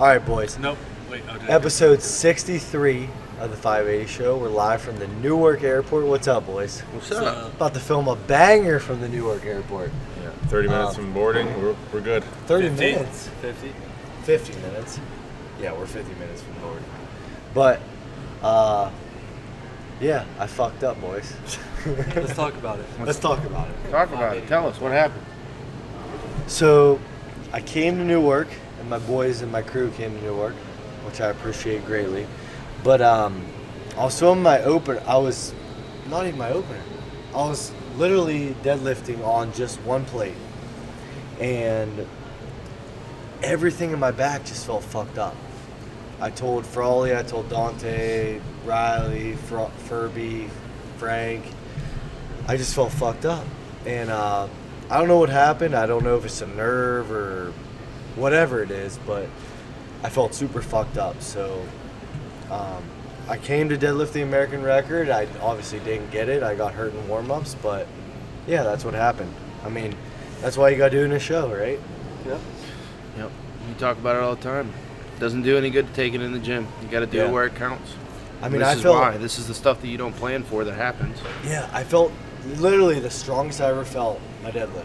All right, boys. Nope. Wait. Oh, Episode 63 of the 580 Show. We're live from the Newark Airport. What's up, boys? What's up? About to film a banger from the Newark Airport. Yeah, 30 minutes from boarding. We're good. 30 50? minutes. 50. 50 minutes. Yeah, we're 50 minutes from boarding. But, yeah, I fucked up, boys. Let's talk about it. Let's talk about it. Talk about it. Tell us what happened. So, I came to Newark, and my boys and my crew came to Newark, which I appreciate greatly. But I was filming my opener. I was not even my opener. I was literally deadlifting on just one plate, and everything in my back just felt fucked up. I told Frawley, I told Dante, Riley, Furby, Frank. I just felt fucked up, and I don't know what happened. I don't know if it's a nerve or whatever it is, but I felt super fucked up. So I came to deadlift the American record. I obviously didn't get it. I got hurt in warm-ups, but yeah, that's what happened. I mean, that's why you got to do in a show, right? Yeah. Yep. We talk about it all the time. Doesn't do any good to take it in the gym. You got to do it where it counts. I mean, this is why. This is the stuff that you don't plan for that happens. Yeah, I felt literally the strongest I ever felt my deadlift,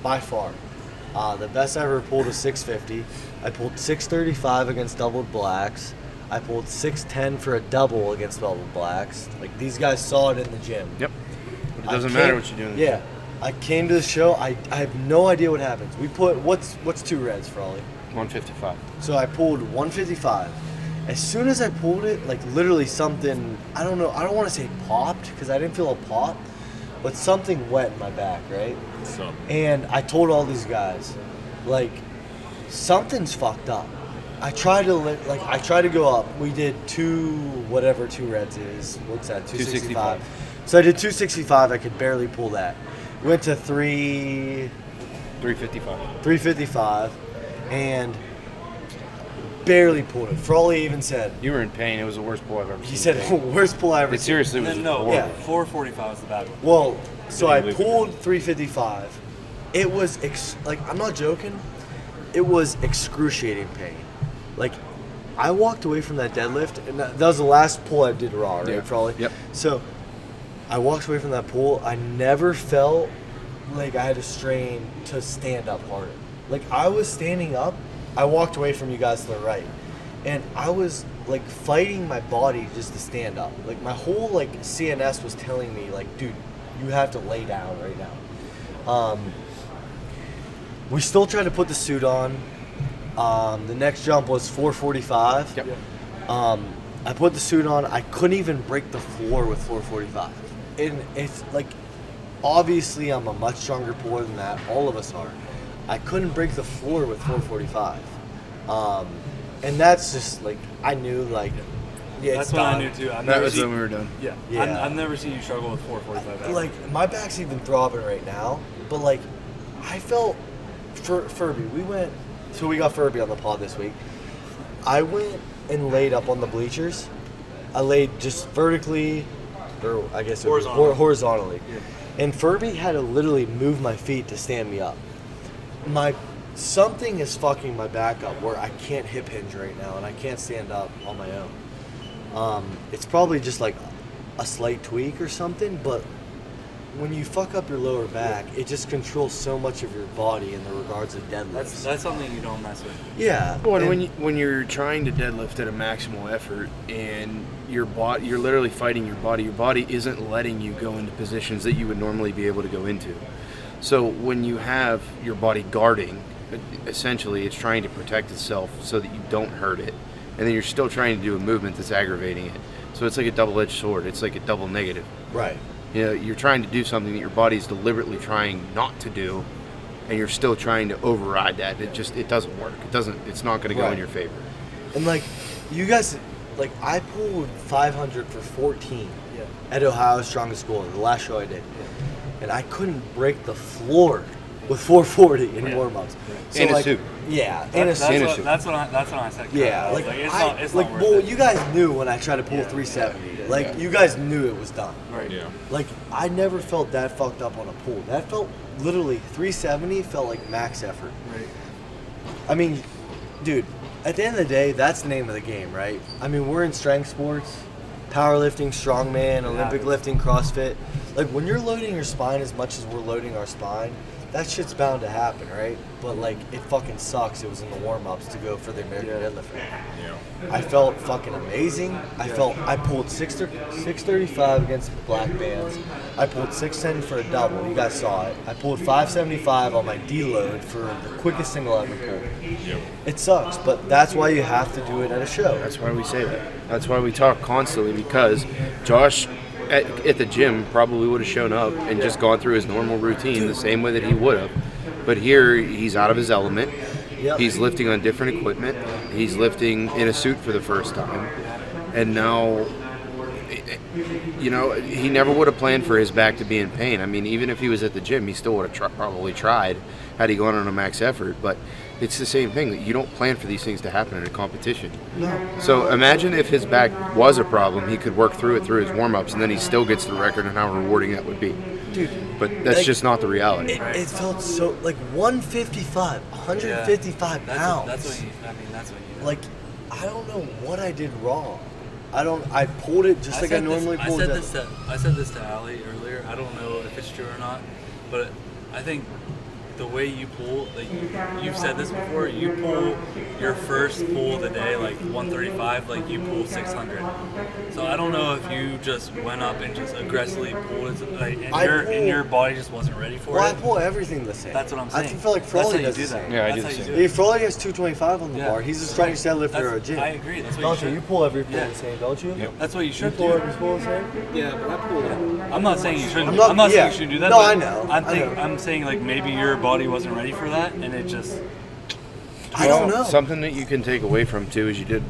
by far. The best I ever pulled was 650. I pulled 635 against doubled blacks. I pulled 610 for a double against doubled blacks. Like, these guys saw it in the gym. Yep. But it doesn't matter what you do in the Yeah. gym. I came to the show. I have no idea what happens. We put, what's 2 reds, Frawley? 155. So I pulled 155. As soon as I pulled it, like literally something, I don't know, I don't want to say popped because I didn't feel a pop, but something wet in my back, right? And I told all these guys, like, something's fucked up. I tried to go up. We did 2 reds is. What's that? 265. So I did 265. I could barely pull that. Went to 355 and barely pulled it. Frawley even said You were in pain. It was the worst pull I've ever seen. he said worst pull I ever It seen. seriously was No, horrible. Yeah. 445 was the bad one. Well, so I Did you leave it pulled 355. It was like, I'm not joking. It was excruciating pain. Like, I walked away from that deadlift, and that was the last pull I did raw, right, Yeah. Frawley? Yep. So I walked away from that pull. I never felt like I had to strain to stand up harder. Like, I was standing up. I walked away from you guys to the right, and I was like fighting my body just to stand up. Like, my whole like CNS was telling me, like, dude, you have to lay down right now. We still tried to put the suit on. The next jump was 445. Yep. I put the suit on. I couldn't even break the floor with 445. And it's like, obviously I'm a much stronger puller than that. All of us are. I couldn't break the floor with 445. And that's just like, I knew, like, yeah, That's it's what I done. knew too. That was when we were done. Yeah. Yeah. I've never seen you struggle with 445 ever. Like, my back's even throbbing right now, but like, I felt Furby. We got Furby on the pod this week. I went and laid up on the bleachers. I laid just vertically, or I guess horizontally. Yeah. And Furby had to literally move my feet to stand me up. Something is fucking my back up where I can't hip hinge right now, and I can't stand up on my own. It's probably just like a slight tweak or something, but when you fuck up your lower back, it just controls so much of your body in the regards of deadlifts. That's something you don't mess with. Yeah. Well, and- when you're trying to deadlift at a maximal effort and you're literally fighting your body isn't letting you go into positions that you would normally be able to go into. So when you have your body guarding, essentially it's trying to protect itself so that you don't hurt it, and then you're still trying to do a movement that's aggravating it. So it's like a double-edged sword. It's like a double negative. Right. You know, you're trying to do something that your body's deliberately trying not to do, and you're still trying to override that. It doesn't work. It's not going to go Right. in your favor. And like, you guys, like, I pulled 500 for 14 Yeah. at Ohio Strongest School, the last show I did. And I couldn't break the floor with 440 in warm-ups. So And a like, suit. Yeah, and a That's suit. what I said. Yeah, Like, it's not it's worth well, it. you guys knew when I tried to pull Yeah. 370. Like, you guys knew it was done. Right. Yeah. Like, I never felt that fucked up on a pull. That felt literally 370 felt like max effort. Right. I mean, dude, at the end of the day, that's the name of the game, right? I mean, we're in strength sports, powerlifting, strongman, Olympic lifting, CrossFit. Like, when you're loading your spine as much as we're loading our spine, that shit's bound to happen, right? But, like, it fucking sucks. It was in the warm-ups to go for the American deadlift. Yeah. I felt fucking amazing. I pulled 635 against black bands. I pulled 610 for a double. You guys saw it. I pulled 575 on my deload for the quickest single I've ever pulled. Yep. It sucks, but that's why you have to do it at a show. That's why we say that. That's why we talk constantly, because Josh at the gym probably would have shown up and just gone through his normal routine the same way that he would have. But here, he's out of his element. Yep. He's lifting on different equipment. He's lifting in a suit for the first time. And now, you know, he never would have planned for his back to be in pain. I mean, even if he was at the gym, he still would have probably tried had he gone on a max effort. But it's the same thing. That you don't plan for these things to happen in a competition. No. So imagine if his back was a problem, he could work through it through his warm-ups, and then he still gets the record and how rewarding that would be. Dude. But that's Like, just not the reality. It felt so, like, 155, 155 pounds. That's what you. Like, I don't know what I did wrong. I pulled it just like I normally pulled it. I said this to Allie earlier. I don't know if it's true or not, but I think the way you pull, like you've said this before, you pull your first pull of the day, like 135, like you pull 600. So I don't know if you just went up and just aggressively pulled it, like, and your body just wasn't ready for Well, it. I pull everything the same. That's what I'm saying. I feel like That's how Frawley you does do the that. same. Yeah, I That's do how the you same. do Yeah, it. Frawley has 225 on the Yeah. bar. He's the strongest deadlifter at a gym. I agree. That's what Don't you should. you pull every pull Yeah. the same, don't you? Yep. That's what you You should pull do. every pull the same? Yeah, but I pulled it. I'm not saying you shouldn't. I'm not- saying yeah. you should do that. No, but I know. I'm saying like maybe your body wasn't ready for that, and it just. I don't know. Something that you can take away from too is you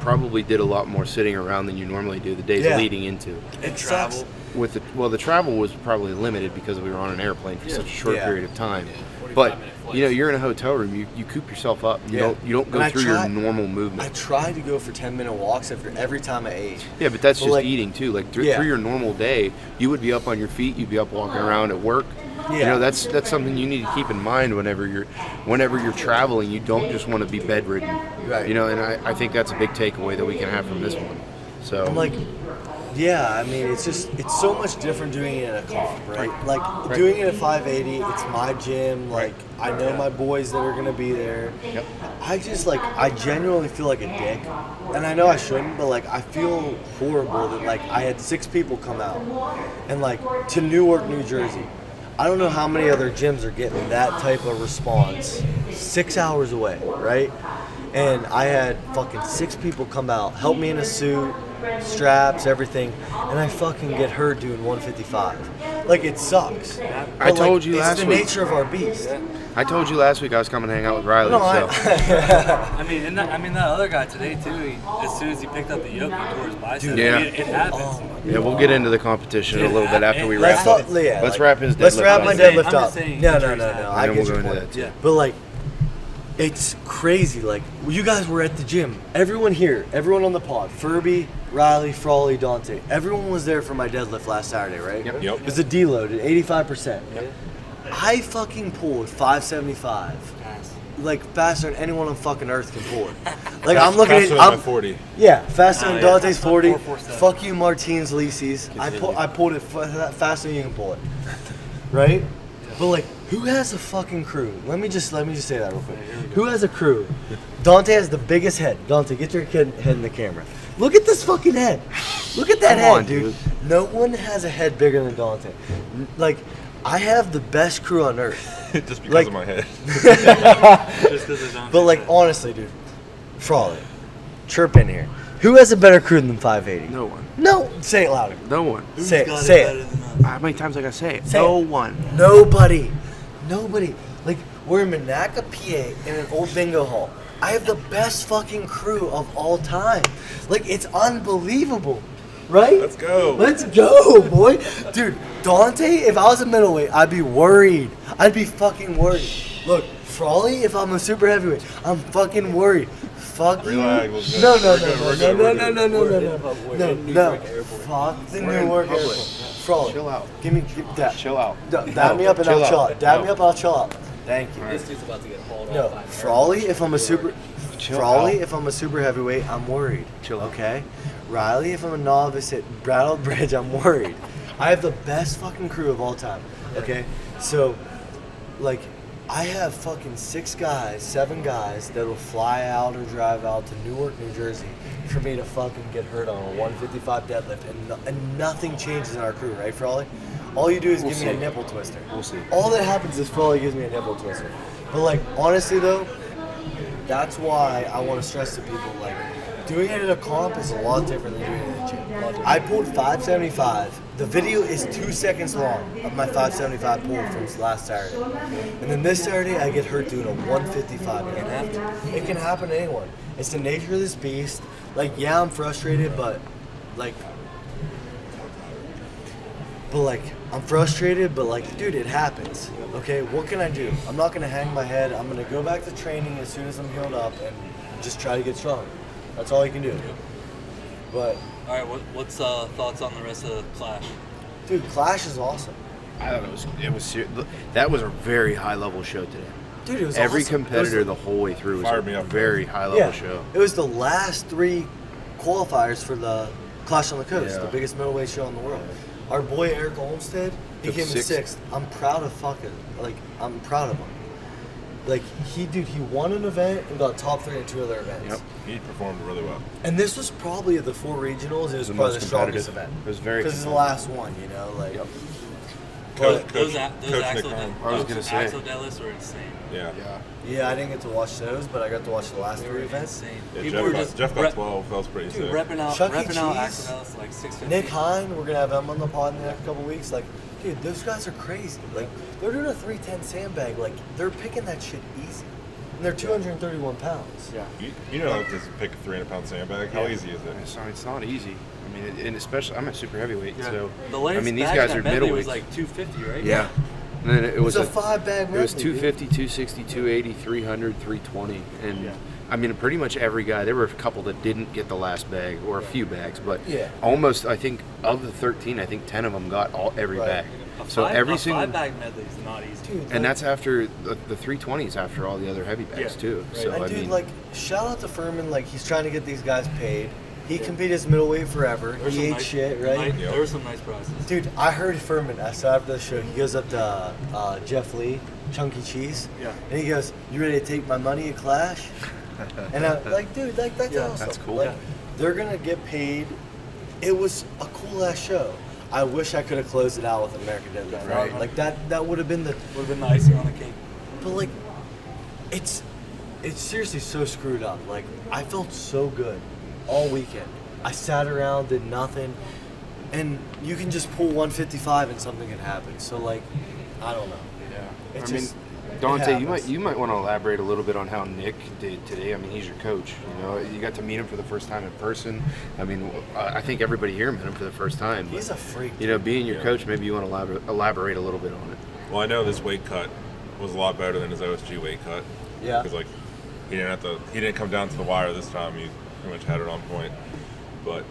probably did a lot more sitting around than you normally do the days Yeah. leading into. It travel. sucks. With the travel was probably limited because we were on an airplane for such a short Yeah. period of time. 45 But minute you know, flights. you're in a hotel room. You coop yourself up. You Yeah. don't go And I through try- your normal I movement. tried to go for 10-minute walks after every time I ate. Yeah, but that's But, just like, eating too. Like through yeah. your normal day, you would be up on your feet. You'd be up walking around at work. You Yeah. know, that's something you need to keep in mind whenever you're traveling. You don't just want to be bedridden. Right. You know, and I think that's a big takeaway that we can have from this one. So I'm like, yeah, I mean, it's so much different doing it in a comp, right? Like, Right. doing it at 580, it's my gym. Like, I know my boys that are going to be there. Yep. I genuinely feel like a dick. And I know I shouldn't, but, like, I feel horrible that, like, I had 6 people come out. And, like, to Newark, New Jersey. I don't know how many other gyms are getting that type of response 6 hours away, right? And I had fucking 6 people come out, help me in a suit, straps, everything, and I fucking get hurt doing 155. Like, it sucks. I But, told you last it's the week. nature of our beast. I told you last week I was coming to hang out with Riley. No, so. I mean, that other guy today too. As soon as he picked up the yoke, he tore his bicep. Yeah. I mean, it happens. Oh, Yeah, we'll get into the competition a little bit after we wrap let's up. talk, yeah, Let's like, wrap his Let's deadlift wrap up. my I'm just deadlift up. saying No, injuries happen. I And get we'll your go into point. that too. Yeah. But, like, it's crazy. Like, you guys were at the gym. Everyone here, everyone on the pod, Furby, Riley, Frawley, Dante, everyone was there for my deadlift last Saturday, right? Yep. Yep. It was a deload at 85%. I fucking pulled 575. Like, faster than anyone on fucking earth can pull it. Like, I'm looking Faster at than my I'm, 40. yeah, faster than yeah. Dante's 40. 447. Fuck you, Martins Lisi's. I pulled it faster than you can pull it. Right? But, like, who has a fucking crew? Let me just say that real quick. Who has a crew? Dante has the biggest head. Dante, get your head in the camera. Look at this fucking head. Look at that Come head, on, dude. No one has a head bigger than Dante. Like, I have the best crew on earth. Just because Like- of my head. Just because it's on. But, like, honestly, dude, Frawley, chirp in here. Who has a better crew than 580? No one. No, say it louder. No one. Say it. Say it. How many times I gotta say it? Say No it. one. Nobody. Like, we're in Monaca, PA, in an old bingo hall. I have the best fucking crew of all time. Like, it's unbelievable. Right? Let's go. Let's go, boy. Dude, Dante, if I was a middleweight, I'd be worried. I'd be fucking worried. Look, Frawley, if I'm a super heavyweight, I'm fucking worried. Fuck you. Relax, we're No, no, good. no, We're no, good, no, we're no, good. no, no, no, no, no. Fuck the We're in Newark public. Airport. Frawley, Chill out. give me that. Chill out. Dab me up and Chill I'll chill out. out. Dab No. me up, I'll chill out. Thank you. This dude's about to get hauled No, off. Frawley, if I'm a super. Chill Frawley, out. if I'm a super heavyweight, I'm worried. Chill out. Okay? Riley, if I'm a novice at Brattlebridge, I'm worried. I have the best fucking crew of all time. Okay? So, like, I have fucking 7 guys that'll fly out or drive out to Newark, New Jersey for me to fucking get hurt on a 155 deadlift, and nothing changes in our crew, right, Frawley? All you do is We'll give me a see. nipple twister. We'll see. All that happens is Frawley gives me a nipple twister. But, like, honestly, though, that's why I want to stress to people, like, doing it at a comp is a lot different than doing it at the gym. I pulled 575. The video is 2 seconds long of my 575 pull from last Saturday. And then this Saturday, I get hurt doing a 155. It can happen to anyone. It's the nature of this beast. Like, yeah, I'm frustrated, but, like, I'm frustrated, but, like, dude, it happens. Okay, what can I do? I'm not going to hang my head. I'm going to go back to training as soon as I'm healed up and just try to get strong. That's all you can do. But, All right, what's thoughts on the rest of Clash? dude, Clash is awesome. I thought that was a very high level show today. Dude, it was Every awesome. competitor It was the whole way through was Fired a me up. very high level yeah, show. It was the last 3 qualifiers for the Clash on the Coast, Yeah. the biggest middleweight show in the world. Our boy Eric Olmstead, he Took came in 6th. 6th. I'm proud of I'm proud of him. Like, he won an event and got top 3 in 2 other events. Yep. He performed really well. And this was probably of the 4 regionals, it was The probably most the strongest competitive. event. It was very because it's the competitive. last one, you know, like. Yep. But, Those Coach axle Nick Hearn. I was gonna say. axle deadlifts were insane. Yeah. yeah, I didn't get to watch those, but I got to watch the last They 3 were events. insane. Yeah, People were Jeff got rep- 12. That was pretty Dude, sick. repping out Chuck E. axle Cheese, deadlifts like 650. Nick Hine, we're gonna have him on the pod in the next couple weeks. Like, dude, those guys are crazy. Like, they're doing a 310 sandbag. Like, they're picking that shit easy, and they're 231 pounds. Yeah. You know how to pick a 300-pound sandbag? How Yeah. easy is it? It's not easy. I mean, and especially I'm at super heavyweight, so The latest I mean these bag guys in are that medley was middleweights. like 250, right? Yeah. And then it was It's a 5-bag It was medley, 250, 260, 280, 300, 320, and I mean pretty much every guy. There were a couple that didn't get the last bag or a few bags, but Yeah. almost I think of the 13, I think 10 of them got every Right. bag. A So five, every a single 5-bag medley is not easy. Dude, and that's after the 320s after all the other heavy bags Yeah. too. Right. So and I dude, mean, like, shout out to Furman. Like, he's trying to get these guys paid. He competed as middleweight forever. There's He some ate nice, shit, right? Yep. There were some nice prizes. Dude, I heard Furman. So after the show, he goes up to Jeff Lee, Chunky Cheese, Yeah. and he goes, "You ready to take my money at Clash?" And I'm like, dude, like, that's Yeah, awesome. that's cool. Like, Yeah. they're gonna get paid. It was a cool ass show. I wish I could have closed it out with American Deadlift, right? Right. Like that would have been the. Would have been the icing on the cake. But like, it's seriously so screwed up. Like, I felt so good all weekend. I sat around, did nothing, and you can just pull 155 and something can happen. So like, I don't know. yeah. It's I mean, just- Dante, it you happens. might want to elaborate a little bit on how Nick did today. I mean, he's your coach. You know, you got to meet him for the first time in person. I mean, I think everybody here met him for the first time. He's but, a freak. you know, being your Yeah. coach, maybe you want to elaborate a little bit on it. Well, I know this weight cut was a lot better than his OSG weight cut. Yeah. Because, like, he didn't come down to the wire this time. He pretty much had it on point. But,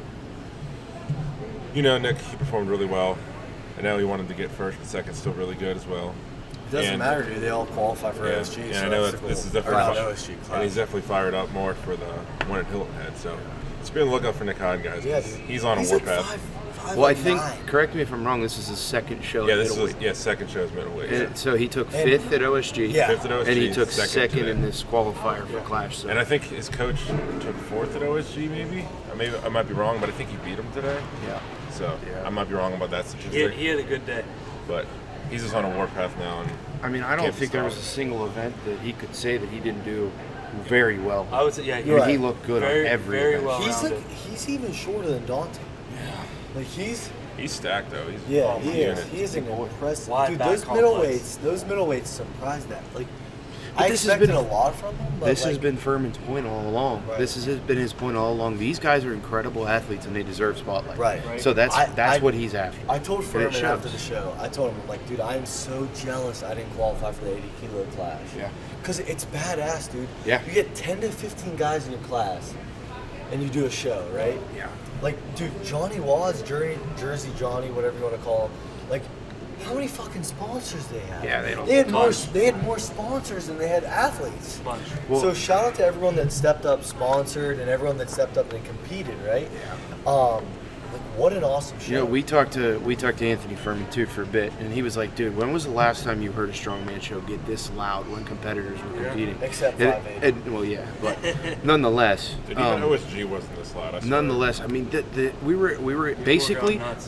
you know, Nick, he performed really well. I know he wanted to get first, but second's still really good as well. It doesn't And- matter, dude. They all qualify for OSG. Yeah, so I know that's this is cool. definitely Or not fi- OSG and class. he's definitely fired up more for the one at Hilton Head. So let's be on the lookout for Nick Hyde, guys. Yeah, 'cause dude. he's on a He's like warpath. Well, I 5'9". think, correct me if I'm wrong, this is his second show Yeah, at this is middleweight. second show's middleweight. And so he took And- 5th at OSG, Yeah. Fifth at OSG, and he took second today. in this qualifier for Clash. So. And I think his coach took 4th at OSG, maybe. I might be wrong, but I think he beat him today. yeah. So Yeah. I might be wrong about that He statistic. had a good day. But he's just on a warpath now. And I mean, I don't Can't think there was a stop. single event that he could say that he didn't do very well. I would say, yeah, I mean, he Right. looked good Very- on every very event. well. He's like rounded. he's even shorter than Dante. Yeah. Like he's stacked though. He's yeah, oh, he unit. is. He is an impressive Wide dude. back Those complex. middleweights surprised that. Like, But I this has expected been- a lot from him. But This has like, been Furman's point all along. Right. This has been his point all along. These guys are incredible athletes and they deserve spotlight. Right. So that's I- what he's after. I told And it Furman shows. after the show. I told him, I'm like, dude, I am so jealous I didn't qualify for the 80 kilo class. Yeah. Because it's badass, dude. Yeah. You get 10 to 15 guys in your class, and you do a show, right? Yeah. Like, dude, Johnny Waz, Jersey Johnny, whatever you want to call him, like, how many fucking sponsors they have. Yeah, they don't- They had more. Bunch. They had more sponsors than they had athletes. Bunch. Well- So shout out to everyone that stepped up, sponsored, and everyone that stepped up and competed. Right? Yeah. Like what an awesome show. You know, we talked to Anthony Furman too for a bit, and he was like, "Dude, when was the last time you heard a strongman show get this loud when competitors were competing?" Except And- 580. well, yeah, but nonetheless, Dude, even OSG wasn't this loud. I swear. nonetheless, I mean, we were basically going nuts.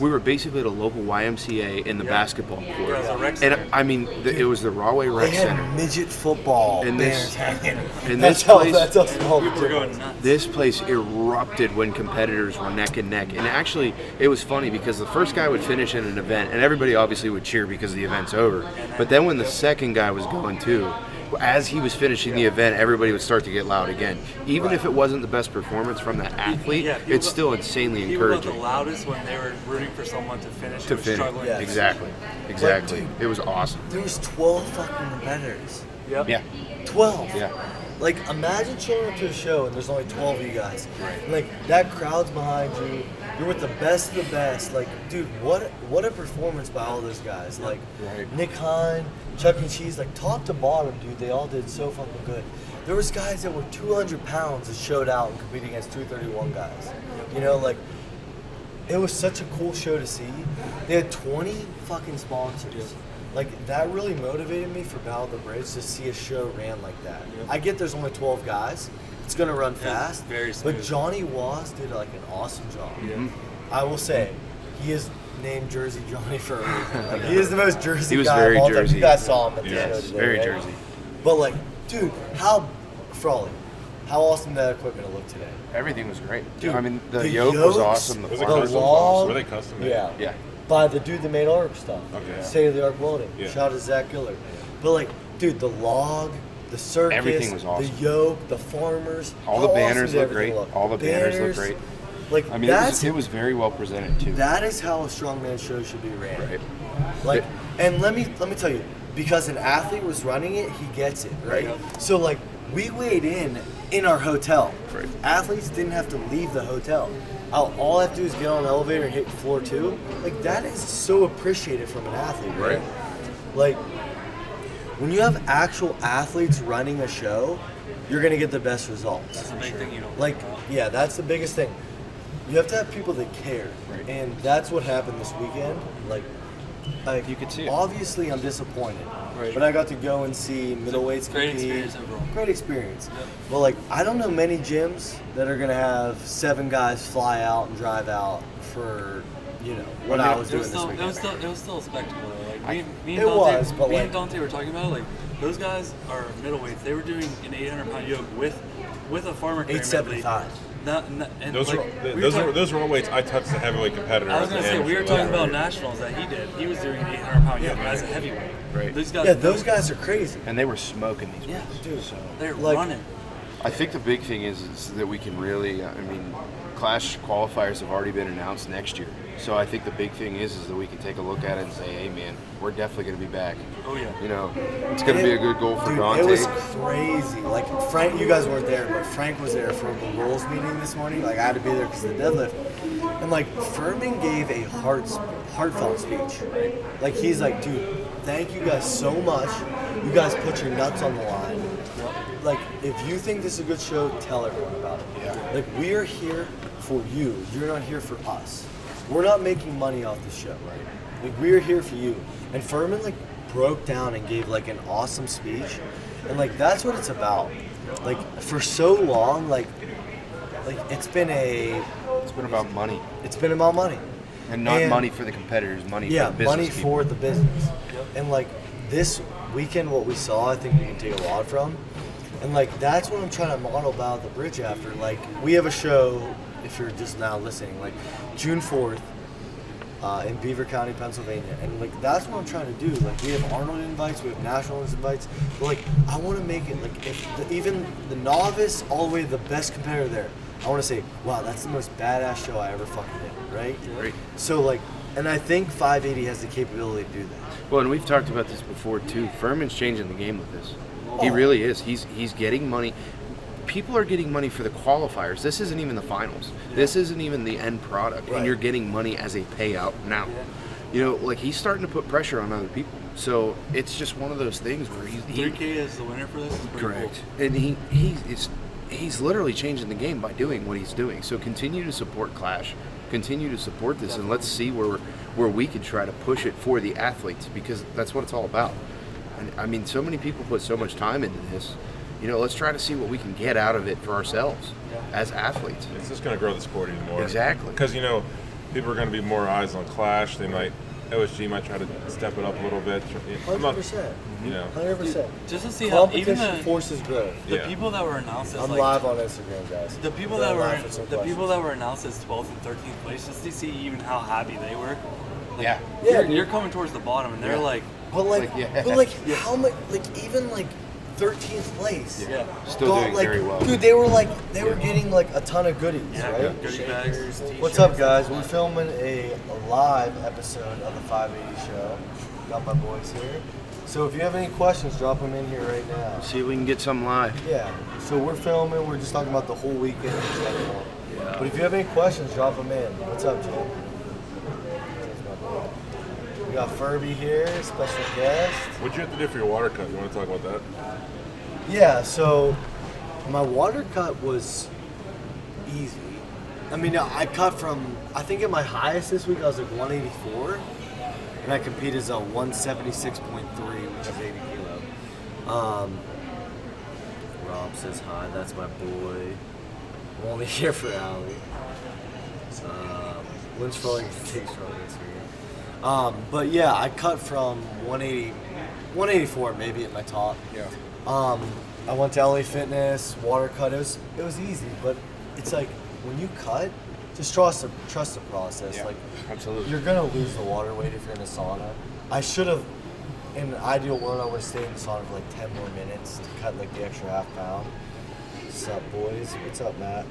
at a local YMCA in the basketball court, Yeah, it was a rec and center. I mean, it was the Rahway They Rec had Center. midget football And banners this- hanging. and That's this how place- that's how small the People were gym going was. nuts. This place erupted when competitors were neck and neck. And actually, it was funny because the first guy would finish in an event, and everybody obviously would cheer because the event's over. But then when the second guy was going too, as he was finishing the event, everybody would start to get loud again. Even if it wasn't the best performance from that athlete, Yeah, people it's got- still insanely People got the encouraging loudest when they were rooting for someone to finish. to who was finish. struggling. Yeah. Exactly. dude, It was awesome. There was 12 fucking competitors. Yep. Yeah. 12. Yeah. Like, imagine showing up to a show and there's only 12 of you guys. Right. Like, that crowd's behind you. You're with the best of the best. Like, dude, what a performance by all those guys. Like, Right. Nick Hine, Chuck E. Cheese, like, top to bottom, dude, they all did so fucking good. There was guys that were 200 pounds that showed out and competed against 231 guys. You know, like, it was such a cool show to see. They had 20 fucking sponsors. Like, that really motivated me for Battle of the Bridge to see a show ran like that. I get there's only 12 guys. It's going to run fast. very but smooth. Johnny Was did, like, an awesome job. Yeah. I will say, he is named Jersey Johnny for a reason. Like, he is the most Jersey He was guy very of all time. Jersey. You guys saw him at the Yes, show today, very right? Jersey. But, like, dude, how awesome that equipment looked today. Everything was great. Dude, I mean, the the yoke was yokes- awesome. The Was it The custom? log- Were they custom made? Yeah. Yeah. By the dude that made our stuff. Okay. State of the art welding. Yeah. Shout out to Zach Gillard. But like, dude, the log, the circus, Everything was awesome. the yoke, the farmers. All the how banners awesome did look everything great. look? All the banners look great. Like I mean, it that's was very well presented too. that is how a strongman show should be ran. Right. Like, and let me tell you, because an athlete was running it, he gets it, right? Right. So like, we weighed in our hotel. Right. Athletes didn't have to leave the hotel. All I have to do is get on the elevator and hit floor 2. Like, that is so appreciated from an athlete, right? Right. Like, when you have actual athletes running a show, you're gonna get the best results. That's the big thing you don't. Like, yeah, that's the biggest thing. You have to have people that care, Right. and that's what happened this weekend. Like, You could see it. Obviously, I'm disappointed, Right. but I got to go and see middleweights great compete. experience overall. Great experience. But like, I don't know many gyms that are gonna have 7 guys fly out and drive out for, you know, what I was It doing was this still, weekend. it was still a spectacle. Though. Like me It and Dante, was, but me like- and Dante were talking about it. Like those guys are middleweights. They were doing an 800-pound yoke with a farmer carry 875. And Those like, were we were talking- those were weights I touched the heavyweight competitor. I was as gonna an say we were amateur. talking about nationals that he did. He was doing an 800-pound yoke as a heavyweight. Right. Those guys, Yeah, those guys are crazy. And they were smoking these Yeah, ones. dude. So they're Like- running. I think the big thing is that we can really, I mean, Clash qualifiers have already been announced next year. So I think the big thing is that we can take a look at it and say, hey man, we're definitely going to be back. Oh yeah. You know, it's going to be a good goal for Dude, Dante. it was crazy. Like, Frank, you guys weren't there, but Frank was there for the rules meeting this morning. Like, I had to be there because of the deadlift. And, like, Furman gave a heartfelt speech. Like, he's like, dude, thank you guys so much. You guys put your nuts on the line. Like, if you think this is a good show, tell everyone about it. Yeah. Like, we are here for you. You're not here for us. We're not making money off this show, right? Like, we're here for you. And Furman, like, broke down and gave, like, an awesome speech. And, like, that's what it's about. Like, for so long, like it's been about money. it's been about money. And not money for the competitors, money Yeah, for the business money people. for the business. And like this weekend, what we saw, I think we can take a lot from. And like that's what I'm trying to model Battle of the Bridge after. Like we have a show, if you're just now listening, like June 4th in Beaver County, Pennsylvania, and like that's what I'm trying to do. Like we have Arnold invites, we have Nationals invites, but like I want to make it like if even the novice all the way to the best competitor there, I want to say, wow, that's the most badass show I ever fucking did, right? Right. So like, and I think 580 has the capability to do that. Well, and we've talked about this before too. Furman's changing the game with this. He Oh. really is. He's getting money. People are getting money for the qualifiers. This isn't even the finals. This isn't even the end product, Right. and you're getting money as a payout now. like he's starting to put pressure on other people. So it's just one of those things where he 3K is the winner for this. Is pretty correct, cool. and he's literally changing the game by doing what he's doing. So continue to support Clash, continue to support this, and let's see where we can try to push it for the athletes, because that's what it's all about. And I mean, so many people put so much time into this. Let's try to see what we can get out of it for ourselves as athletes. It's just going to grow the sport even more. Exactly. Because, people are going to be more eyes on Clash. OSG might try to step it up a little bit. 100%. 100%. Just to see how even Competition forces growth. the Yeah. people that were announced as I'm like live on Instagram, guys. the people They're that were laughing some the people questions. that were announced as 12th and 13th place, just to see even how happy they were. Like, Yeah. Yeah, you're coming towards the bottom, and they're like, But yeah. how much? Even 13th place. yeah, Still Got, doing very well. Dude, they were getting a ton of goodies, yeah, right? goodie bags. What's up, guys? We're filming a live episode of the 580 Show. Got my boys here. So if you have any questions, drop them in here right now. See if we can get some live. Yeah. So we're filming. We're just talking about the whole weekend in general. But if you have any questions, drop them in. What's up, Jim? We got Furby here, special guest. What'd you have to do for your water cut? You want to talk about that? Yeah, so my water cut was easy. I mean, I cut from, I think at my highest this week I was 184, and I competed as a 176.3, which is 80 kilo. Rob says hi, that's my boy. I'm only here for Allie. Lynch Falling takes from Instagram. But yeah, I cut from 184 maybe at my top. Yeah. I went to LA Fitness, water cut. It was easy, but it's like when you cut, just trust the process. Yeah, like absolutely. you're gonna lose the water weight if you're in a sauna. I should have, in an ideal world, I would have stayed in the sauna for 10 more minutes to cut the extra half pound. What's up, boys? What's up, Matt?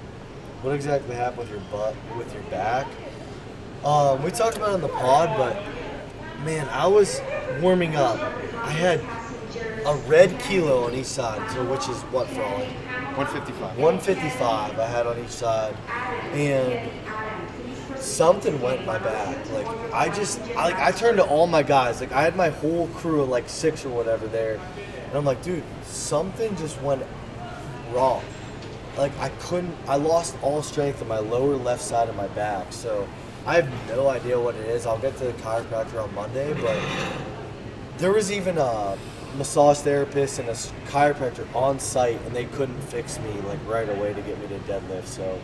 What exactly happened with your butt, with your back? We talked about it on the pod, but man, I was warming up. I had a red kilo on each side, so which is what for all? 155. 155 I had on each side, and something went in my back. I turned to all my guys. I had my whole crew of 6 or whatever there, and I'm like, dude, something just went wrong. I lost all strength in my lower left side of my back. So I have no idea what it is. I'll get to the chiropractor on Monday, but there was even a massage therapist and a chiropractor on site, and they couldn't fix me right away to get me to deadlift. So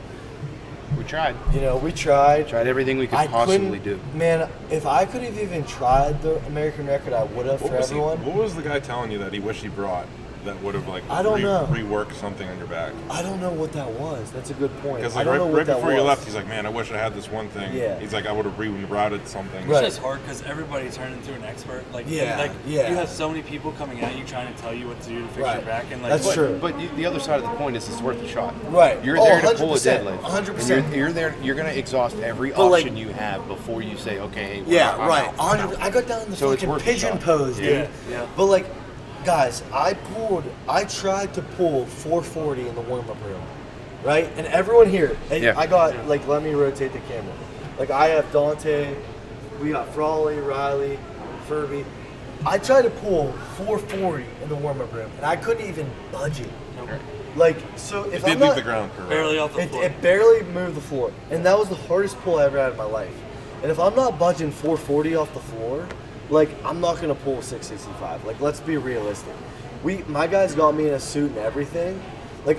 We tried. we tried. Tried everything we could possibly do. Man, if I could have even tried the American record, I would have for everyone. What was the guy telling you that he wished he brought that would have I don't know. reworked something on your back? I don't know what that was. That's a good point. Because I don't know what right that before you was. left, he's like, "Man, I wish I had this one thing." Yeah. He's like, "I would have rerouted something." Right. It's just hard because everybody turned into an expert. Yeah. You have so many people coming at you trying to tell you what to do to fix Right. your back, and That's true. But the other side of the point is it's worth a shot. Right. You're Oh, there to pull a 100%, deadlift. 100%. And you're there. You're going to exhaust every But, option you have before you say, okay. Yeah, I'm right. out, I'm out. I got down in the So it's fucking worth a pigeon shot. pose, dude. Yeah, yeah. But guys, I tried to pull 440 in the warm-up room, right? And everyone here, and Yeah. I got, let me rotate the camera. I have Dante, we got Frawley, Riley, Furby. I tried to pull 440 in the warm-up room, and I couldn't even budge it. So if It I'm did not, leave the ground for a while. barely off the floor. it barely moved the floor, and that was the hardest pull I ever had in my life. And if I'm not budging 440 off the floor, I'm not gonna pull 665. Let's be realistic. My guys got me in a suit and everything.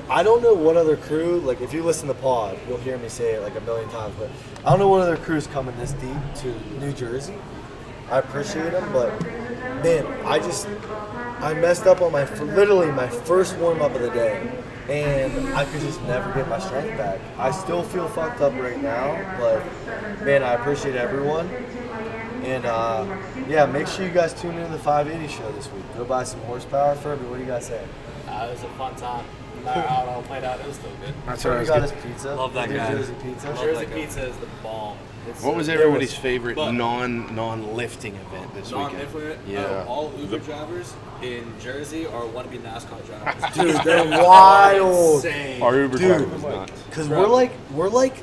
I don't know what other crew. If you listen to Pod, you'll hear me say it a million times. But I don't know what other crews coming this deep to New Jersey. I appreciate them, but man, I messed up on literally my first warm up of the day, and I could just never get my strength back. I still feel fucked up right now, but man, I appreciate everyone. And yeah, make sure you guys tune into the 580 show this week. Go buy some horsepower. Furby, what do you guys say? It was a fun time. No matter how it all played out, it was still good. That's So what I we was got getting. his pizza. Love that New guy. Jersey pizza. Love Jersey that guy. pizza is the bomb. It's What was so- everybody's favorite But- non-lifting event this weekend? Non-different. Yeah. All Uber drivers in Jersey are wannabe NASCAR drivers. Dude, they're wild. Insane. Our Uber Dude, driver was nuts. Cause we're like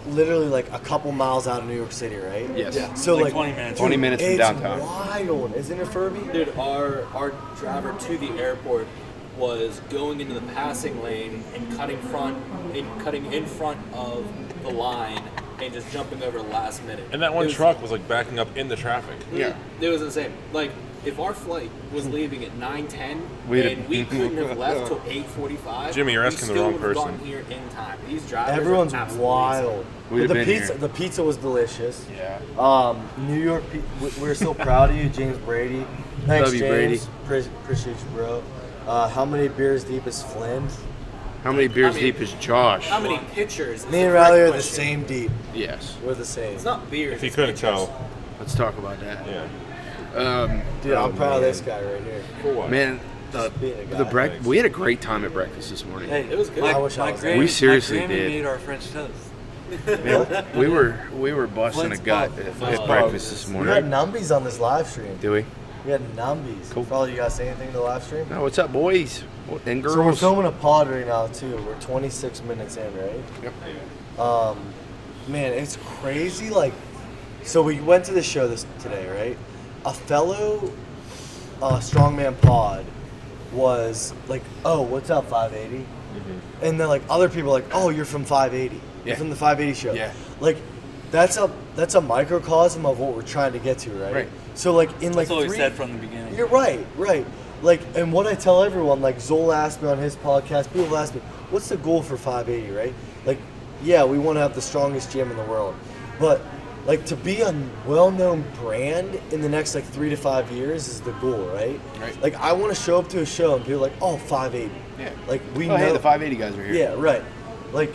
literally like a couple miles out of New York City, right? Yes. Yeah. So Like like 20 minutes. 20 minutes from it's downtown. wild, isn't it, Furby? Dude, our driver to the airport was going into the passing lane and cutting in front of the line and just jumping over last minute. And that one It was- truck was like backing up in the traffic. Yeah. It was insane. Like, if our flight was leaving at 9:10 We'd and have- we couldn't have left till 8:45, Jimmy, you're asking the we still wrong would have person. gotten here in time. These drivers Everyone's are absolutely wild. We'd But have the been pizza, here. the pizza was delicious. Yeah. New York, we're so proud of you, James Brady. Thanks, Love you, James. Appreciate you, bro. How many beers deep is Flynn? How many beers I mean, deep is Josh? How many pitchers? is Me and the correct Riley are the question. same deep. Yes. We're the same. It's not beers. If you it's couldn't pitchers. tell, Let's talk about that. yeah. Dude, I'm proud of this guy right here. For what? Man, being a guy. we had a great time at breakfast this morning. Hey, It was good. I wish I was there. We seriously my Grammy did. made our French toast. We were busting Flint's a gut Pub. at Flint's Pub. breakfast this We morning. had numbies on this live stream. Do we? We had numbies. Cool. Probably you guys say anything to the live stream? No, what's up, boys and girls? So we're filming a pod right now too. We're 26 minutes in, right? Yep. Man, it's crazy. Like, so we went to the show today, right? A fellow strongman pod was like, "Oh, what's up, 580?" And then like other people are like, "Oh, you're from 580. You're Yeah. from the 580 show." Yeah. Like, that's a microcosm of what we're trying to get to, right? Right. So like in like That's what we three, said from the beginning. You're right. Like, and what I tell everyone, like Zoll asked me on his podcast, people ask me, what's the goal for 580, right? Like, yeah, we want to have the strongest gym in the world. But, like, to be a well-known brand in the next, like, 3 to 5 years is the goal, right? Right. Like, I want to show up to a show and be like, oh, 580. Yeah. Like, we Oh, know. hey, the 580 guys are here. Yeah, right. Like,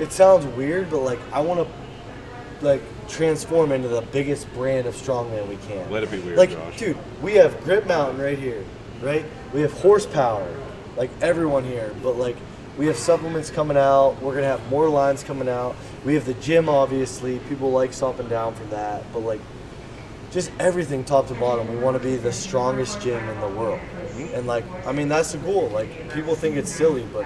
it sounds weird, but, like, I want to, like, transform into the biggest brand of strongman we can. Let it be weird, Like, Josh. dude, we have Grip Mountain right here, right? We have horsepower, like everyone here, but like we have supplements coming out. We're gonna have more lines coming out. We have the gym, obviously. People like stopping down for that, but like just everything top to bottom. We want to be the strongest gym in the world, and like I mean that's the goal. Like people think it's silly, but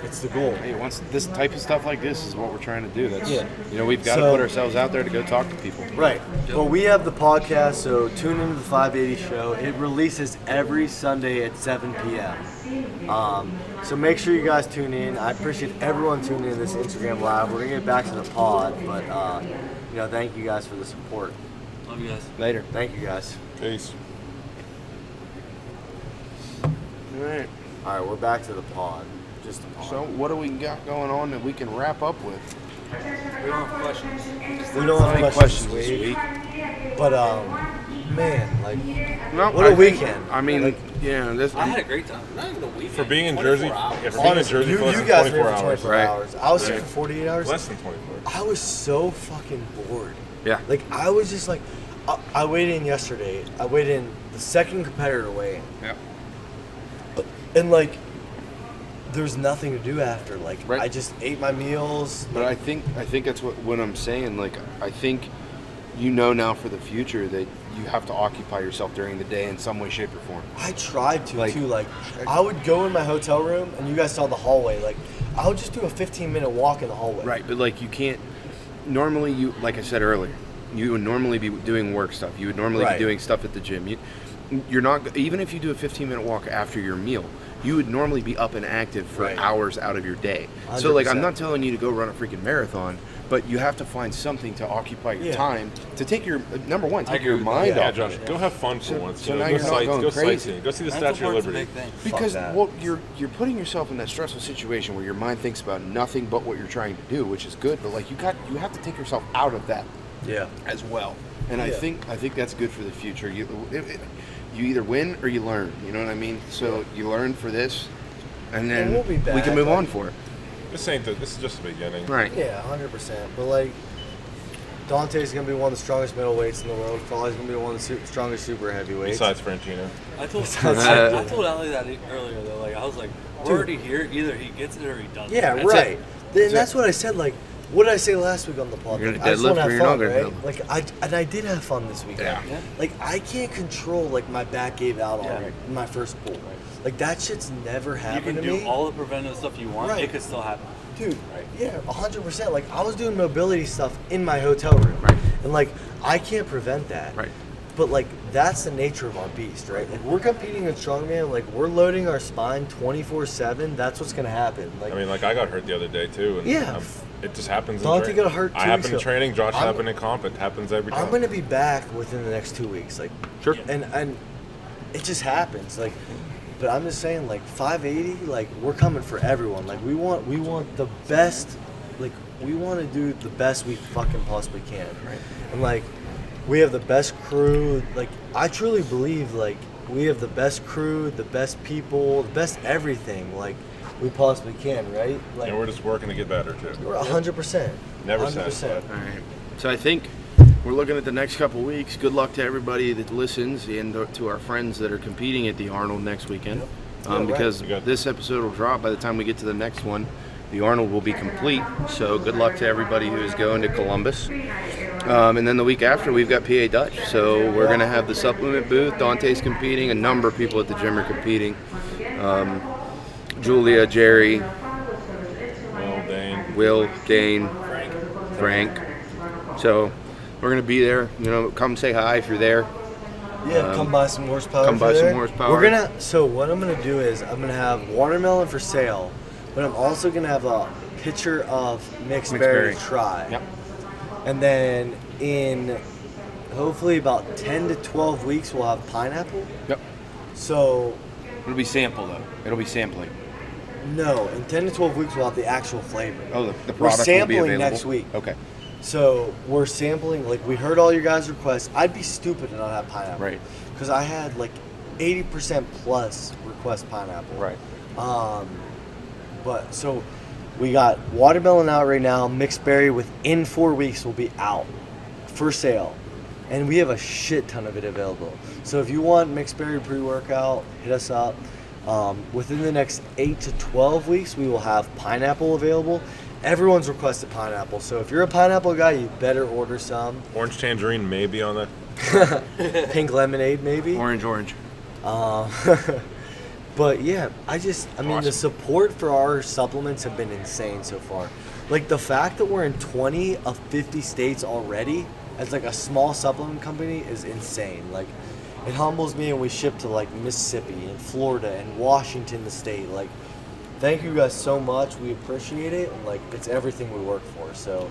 it's the goal. Hey, once this type of stuff like this is what we're trying to do. That's Yeah. we've got to So- put ourselves out there to go talk to people. Right. Well, we have the podcast, so tune into the 580 show. It releases every Sunday at 7 p.m. So make sure you guys tune in. I appreciate everyone tuning in this Instagram live. We're gonna get back to the pod, but thank you guys for the support. Love you guys. Later. Thank you guys. Peace. All right. All right, we're back to the pod. Just the pod. So what do we got going on that we can wrap up with? We don't have questions. we don't have Any questions questions this this week, week? but man, like No, What a I think- weekend. I mean, Like- yeah, this. I had a great time. Not even a weekend. For being in 24 Jersey, hours. yeah, for being in Jersey you, for less you than guys were 24 here for hours. 24 Right. hours. I was here Right. for 48 hours. Less than 24. I was so fucking bored. Yeah. Like I was just like, I weighed in yesterday. I weighed in the second competitor weigh Yeah. in, and like, there's nothing to do after. Like Right. I just ate my meals. But I think that's what I'm saying. Like I think now for the future that you have to occupy yourself during the day in some way, shape, or form. I tried to Like- too. Like I would go in my hotel room, and you guys saw the hallway. Like I would just do a 15-minute walk in the hallway. Right, but like you can't. Normally, like I said earlier, you would normally be doing work stuff. You would normally Right. be doing stuff at the gym. You're not even if you do a 15-minute walk after your meal. You would normally be up and active for Right. hours out of your day. So like I'm 100%. not telling you to go run a freaking marathon, but you have to find something to occupy your Yeah. time to take your number one, take agree your with mind that. Yeah, off. Josh, of it. go have fun for So- once. so you know, now go you're not going go crazy. sightseeing. Go see the Mental Statue of work's a Liberty. big thing. Because that. well, you're putting yourself in that stressful situation where your mind thinks about nothing but what you're trying to do, which is good. But like you have to take yourself out of that Yeah. as well. And I Yeah. think that's good for the future. You either win or you learn. You know what I mean? So you learn for this, and then we'll be we back, can move like- on for it. This is just the beginning. Right. Yeah, 100%. But like, Dante's gonna be one of the strongest middleweights in the world. Frawley's gonna be one of the strongest super heavyweights. Besides Franchino. I told Ali that earlier though. Like I was like, we're already here. Either he gets it or he doesn't. Yeah, That's right. it. Then that's what I said. Like, what did I say last week on the podcast? You're gonna I just wanna deadlift or have you're not fun, gonna right? deadlift. Like I did have fun this weekend. Yeah. Like I can't control like my back gave out Yeah. already in my first pull. Like that shit's never You happened can to do me. all the preventative stuff you want. Right. It could still happen. Dude, Right. yeah, 100%. Like I was doing mobility stuff in my hotel room, Right. and like I can't prevent that. Right. But like that's the nature of our beast, right? Like we're competing in strongman, like we're loading our spine 24/7. That's what's gonna happen. Like I mean, like I got hurt the other day too. And Yeah. it just happens. in Dante training. got hurt 2 I happen weeks in ago. training. Josh I'm- happened in comp. It happens every time. I'm gonna be back within the next 2 weeks. Like Sure. and it just happens. Like, but I'm just saying, like 580, like we're coming for everyone. Like we want the best. Like we want to do the best we fucking possibly can. Right. And like we have the best crew. Like I truly believe like we have the best crew, the best people, the best everything. Like we possibly can, right? Like and we're just working to get better too. we're 100%. Never 100%. satisfied. All right. So I think we're looking at the next couple weeks. Good luck to everybody that listens and to our friends that are competing at the Arnold next weekend. Yeah, right. Because You got- this episode will drop by the time we get to the next one. The Arnold will be complete. So good luck to everybody who is going to Columbus. And then the week after, we've got PA Dutch. So we're going to have the supplement booth. Dante's competing. A number of people at the gym are competing. Julia, Jerry, Well, Dane. Will, Dane, Frank. So we're gonna be there. You know, come say hi if you're there. Yeah, come buy some horsepower. come for buy some there. horsepower. We're gonna. So what I'm gonna do is I'm gonna have watermelon for sale, but I'm also gonna have a pitcher of mixed berry to try. Yep. And then in hopefully about 10 to 12 weeks we'll have pineapple. Yep. So It'll be sample though. It'll be sampling. no, in 10 to 12 weeks we'll have the actual flavor. Oh, the We're product will be sampling available next week. Okay. So we're sampling. Like we heard all your guys' requests. I'd be stupid to not have pineapple. Right. Because I had like 80% plus request pineapple. Right. But so we got watermelon out right now. Mixed berry within 4 weeks will be out for sale, and we have a shit ton of it available. So if you want mixed berry pre-workout, hit us up. Within the next 8 to 12 weeks, we will have pineapple available. Everyone's requested pineapple, so if you're a pineapple guy, you better order some. Orange tangerine may be on that. Pink lemonade, maybe. Orange. But yeah, I mean, the Awesome. support for our supplements have been insane so far. Like the fact that we're in 20 of 50 states already as like a small supplement company is insane. Like it humbles me, and we ship to like Mississippi and Florida and Washington, the state. Like, thank you guys so much. We appreciate it, and like it's everything we work for. So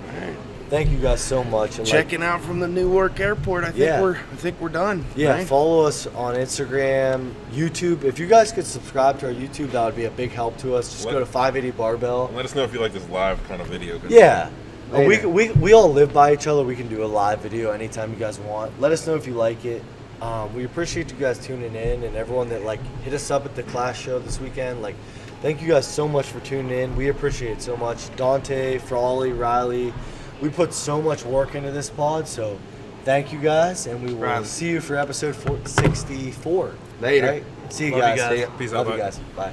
thank you guys so much. And Checking out from the Newark Airport. I think we're done. Yeah, right? follow us on Instagram, YouTube. If you guys could subscribe to our YouTube, that would be a big help to us. Just go to 580 Barbell. Let us know if you like this live kind of video. Yeah. Later. We all live by each other. We can do a live video anytime you guys want. Let us know if you like it. We appreciate you guys tuning in, and everyone that like hit us up at the class show this weekend. Like, thank you guys so much for tuning in. We appreciate it so much. Dante, Frawley, Riley, we put so much work into this pod. So thank you guys, and we will Right. see you for episode 64. Later. All right? See you Love you guys. guys. See ya. Peace Love out, you bud. guys. Bye.